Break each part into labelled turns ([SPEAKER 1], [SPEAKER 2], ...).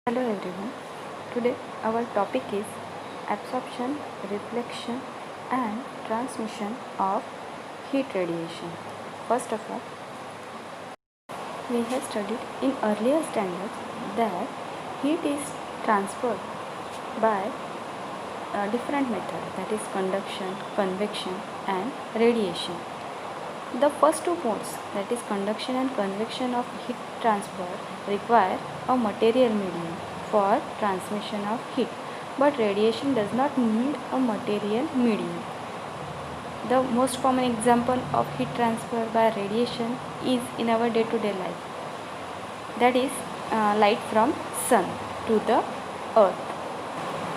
[SPEAKER 1] Hello everyone. Today our topic is absorption, reflection and transmission of heat radiation. First of all, we have studied in earlier standards that heat is transferred by a different method, that is conduction, convection and radiation. The first two modes, that is conduction and convection of heat transfer, require a material medium for transmission of heat, but radiation does not need a material medium. The most common example of heat transfer by radiation is in our day-to-day life, that is light from sun to the earth.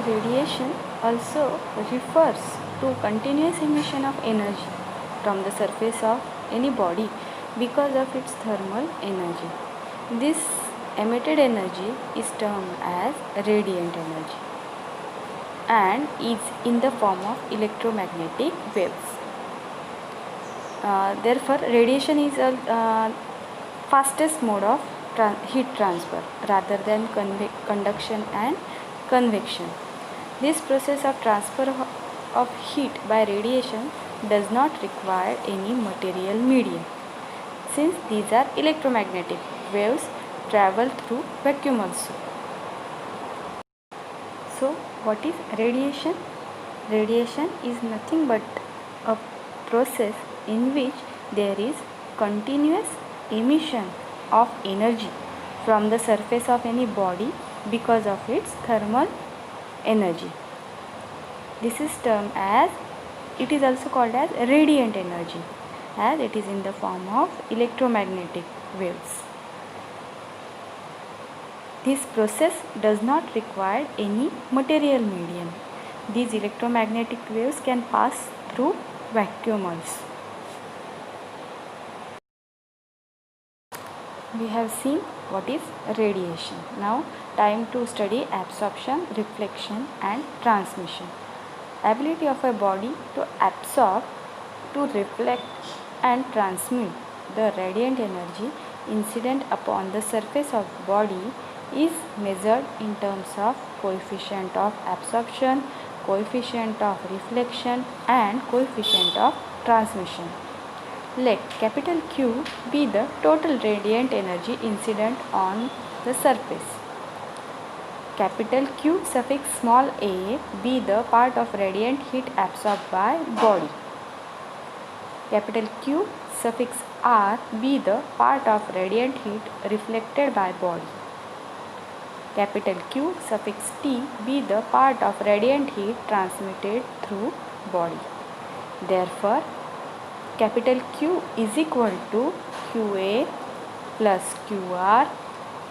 [SPEAKER 1] Radiation also refers to continuous emission of energy from the surface of any body because of its thermal energy. This emitted energy is termed as radiant energy and is in the form of electromagnetic waves. Therefore, radiation is a fastest mode of heat transfer rather than conduction and convection. This process of transfer of heat by radiation does not require any material medium, since these are electromagnetic waves travel through vacuum also. So, what is radiation? Radiation is nothing but a process in which there is continuous emission of energy from the surface of any body because of its thermal energy. This is termed as, it is also called as radiant energy, as it is in the form of electromagnetic waves. This process does not require any material medium. These electromagnetic waves can pass through vacuum also. We have seen what is radiation. Now time to study absorption, reflection and transmission. Ability of a body to absorb, to reflect and transmit the radiant energy incident upon the surface of the body is measured in terms of coefficient of absorption, coefficient of reflection and coefficient of transmission. Let capital Q be the total radiant energy incident on the surface. Capital Q suffix small a be the part of radiant heat absorbed by body. Capital Q suffix R be the part of radiant heat reflected by body. Capital Q suffix T be the part of radiant heat transmitted through body. Therefore, capital Q is equal to QA plus QR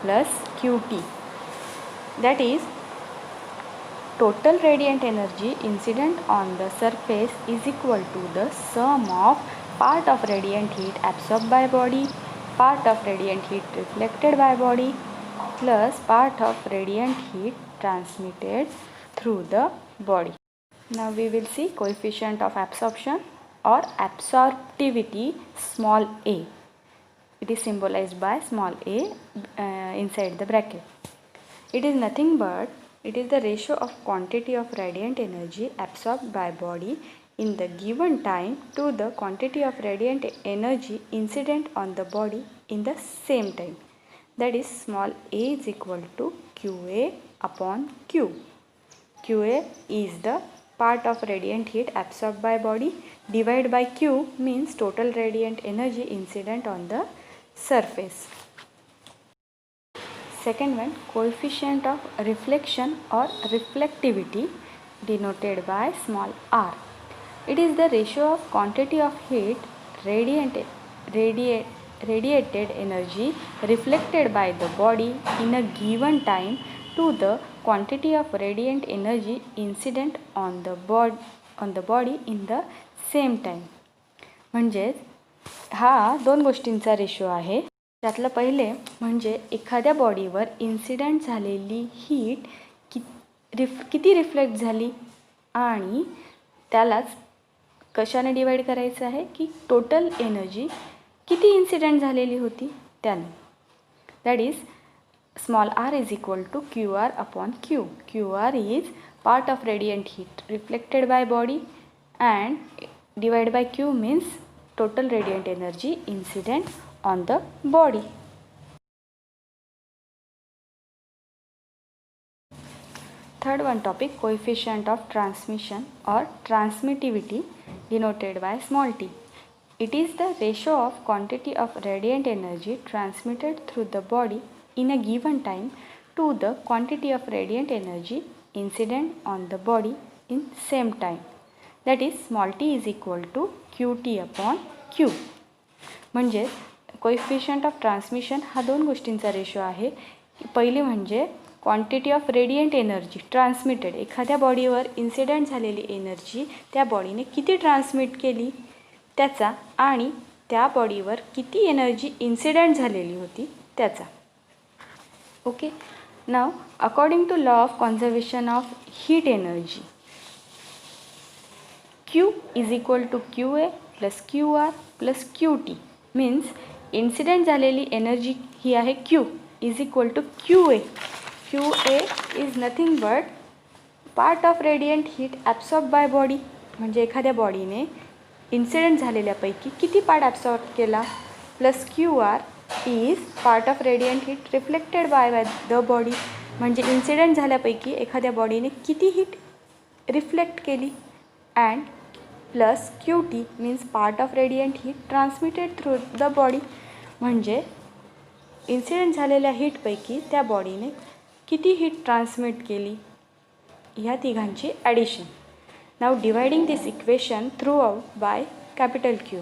[SPEAKER 1] plus QT. That is, total radiant energy incident on the surface is equal to the sum of part of radiant heat absorbed by body, part of radiant heat reflected by body, plus part of radiant heat transmitted through the body. Now we will see coefficient of absorption or absorptivity small a. It is symbolized by small a inside the bracket. It is nothing but it is the ratio of quantity of radiant energy absorbed by body in the given time to the quantity of radiant energy incident on the body in the same time. That is, small a is equal to QA upon Q. QA is the part of radiant heat absorbed by body, divided by Q means total radiant energy incident on the surface. Second one, coefficient of reflection or reflectivity denoted by small r. It is the ratio of quantity of heat radiated energy reflected by the body in a given time to the quantity of radiant energy incident on the body in the same time. म्हणजेच हा दोन गोष्टींचा ratio आहे. त्यातलं पहिले म्हणजे एखाद्या बॉडीवर incident झालेली हीट किती रिफ्लेक्ट झाली आणि त्यालाच कशाने डिवाइड करायचं आहे की टोटल एनर्जी किती इन्सिडेंट झालेली होती त्याने. That is small r is equal to QR upon Q. QR is part of radiant heat reflected by body, and divided by Q means total radiant energy incident on the body. Third one topic, coefficient of transmission or transmittivity denoted by small t. It is the ratio of quantity of radiant energy transmitted through the body in a given time to the quantity of radiant energy incident on the body in same time. That is small t is equal to qt upon q. म्हणजे coefficient of transmission हा दोन गोष्टींचा ratio आहे. पहिली म्हणजे quantity of radiant energy transmitted, एखाद्या बॉडीवर incident झालेली energy त्या बॉडीने किती ट्रान्समिट केली त्याचा, आणि त्या बॉडीवर किती एनर्जी इन्सिडेंट झालेली होती त्याचा. Okay, now according to law of conservation of heat energy, Q is equal to QA plus QR plus QT means incident झालेली एनर्जी ही आहे Q is equal to QA. QA is nothing but part of radiant heat absorbed by body. म्हणजे एखाद्या बॉडीने incident झालेल्यापैकी किती part absorb केला, plus QR is part of radiant heat reflected by the body. म्हणजे incident झाल्यापैकी एखाद्या बॉडीने किती heat reflect केली, and plus QT means part of radiant heat transmitted through the body. म्हणजे incident झालेल्या हीटपैकी त्या बॉडीने किती हीट ट्रान्समिट केली, ह्या तिघांची addition. Now dividing this equation through out by capital Q.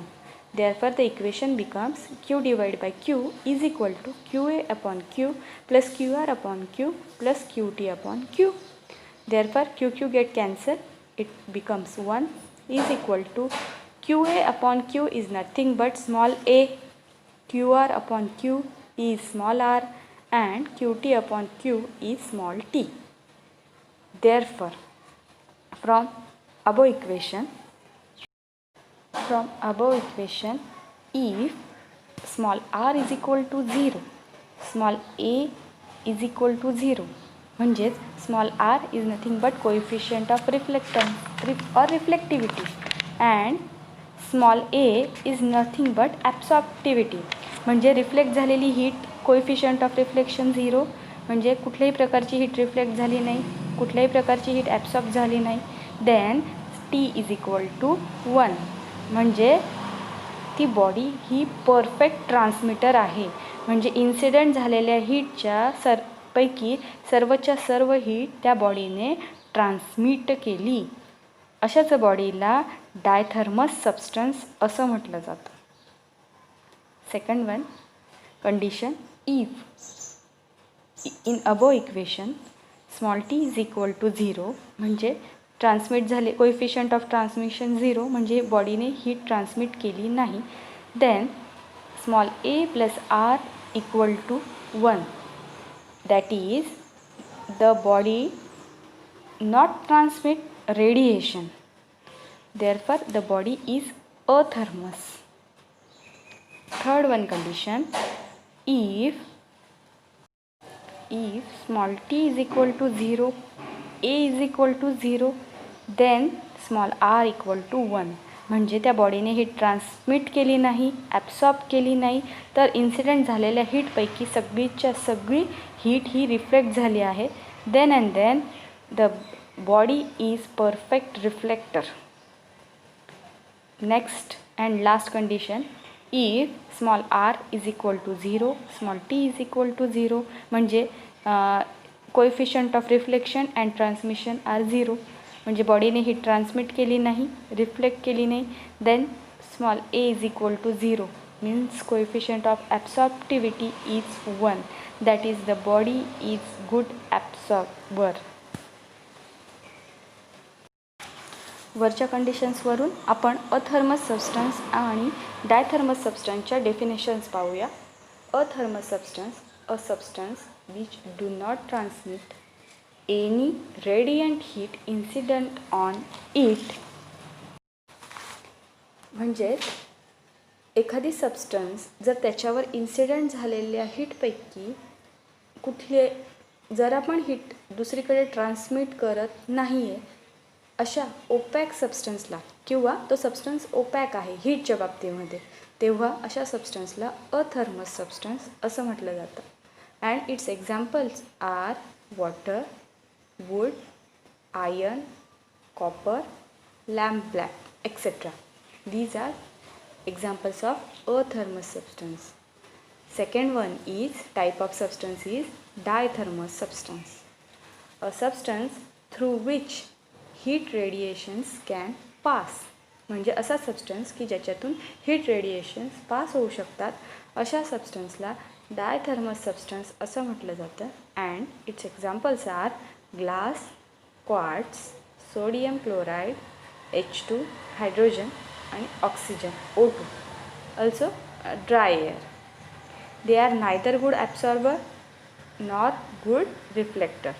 [SPEAKER 1] Therefore the equation becomes Q divided by Q is equal to QA upon Q plus QR upon Q plus QT upon Q. Therefore QQ get cancelled. It becomes 1 is equal to QA upon Q is nothing but small a, QR upon Q is small r, and QT upon Q is small t. Therefore from above equation, if small r is equal to 0, small a is equal to 0, म्हणजेच small r is nothing but coefficient of reflectance or reflectivity, and small a is nothing but absorptivity. म्हणजे reflect झालेली heat coefficient of reflection 0, म्हणजे कुठल्याही प्रकारची heat reflect झाली नाही, कुठल्याही प्रकारची हीट ॲब्सॉर्ब झाली नाही. Then t is equal to 1, म्हणजे ती बॉडी ही परफेक्ट ट्रान्समिटर आहे. म्हणजे इन्सिडेंट झालेल्या हीटच्या पैकी सर्वच्या सर्व हीट त्या बॉडीने ट्रान्समिट केली. अशाच बॉडीला डायथर्मस सबस्टन्स असं म्हटलं जातं. Second one condition, if in above equation small T is equal to 0, म्हणजे ट्रान्समिट झाले कोएफिशियंट ऑफ ट्रान्समिशन 0, म्हणजे बॉडीने हीट ट्रान्समिट केली नाही. Then small A plus R equal to 1, that is the body not transmit radiation, therefore the body is athermos. Third one condition, if small t is equal to 0, a is equal to 0, then small r equal to 1, म्हणजे त्या बॉडीने heat transmit केली नाही, absorb केली नाही, तर incident झालेल्या हीटपैकी सगळीच्या सगळी heat ही reflect झाली आहे. Then and then the body is perfect reflector. Next and last condition, if small r is equal to 0, small t is equal to 0, म्हणजे coefficient of reflection and transmission are 0, म्हणजे बॉडीने heat transmit केली नाही, reflect केली नाही. Then small a is equal to 0 means coefficient of absorptivity is 1, that is the body is good absorber. वरच्या कंडिशन्सवरून आपण अथर्मस substance आणि डायथर्मस सबस्टन्सच्या डेफिनेशन्स पाहूया. Athermous substance, a substance which do not transmit any radiant heat incident on it. म्हणजे एखादी substance जर त्याच्यावर इन्सिडेंट झालेल्या हीटपैकी कुठले जर आपण हीट दुसरीकडे ट्रान्समिट करत नाही आहे अशा ओपॅक सबस्टन्सला किंवा तो सबस्टन्स ओपॅक आहे हीटच्या बाबतीमध्ये, तेव्हा अशा सबस्टन्सला अथर्मस सबस्टन्स असं म्हटलं जातं. And its examples are water, wood, iron, copper, lamp black etcetera. These are examples of athermous substance. Second one is type of substance is dithermous substance. A substance through which heat radiations can pass. म्हणजे असा substance की ज्याच्यातून heat radiations पास होऊ शकतात अशा सबस्टन्सला डायथर्मस substance असं म्हटलं जातं. And its examples are glass, quartz, sodium chloride, H2, hydrogen आणि oxygen O2. Also dry air. They are neither good absorber nor good reflector.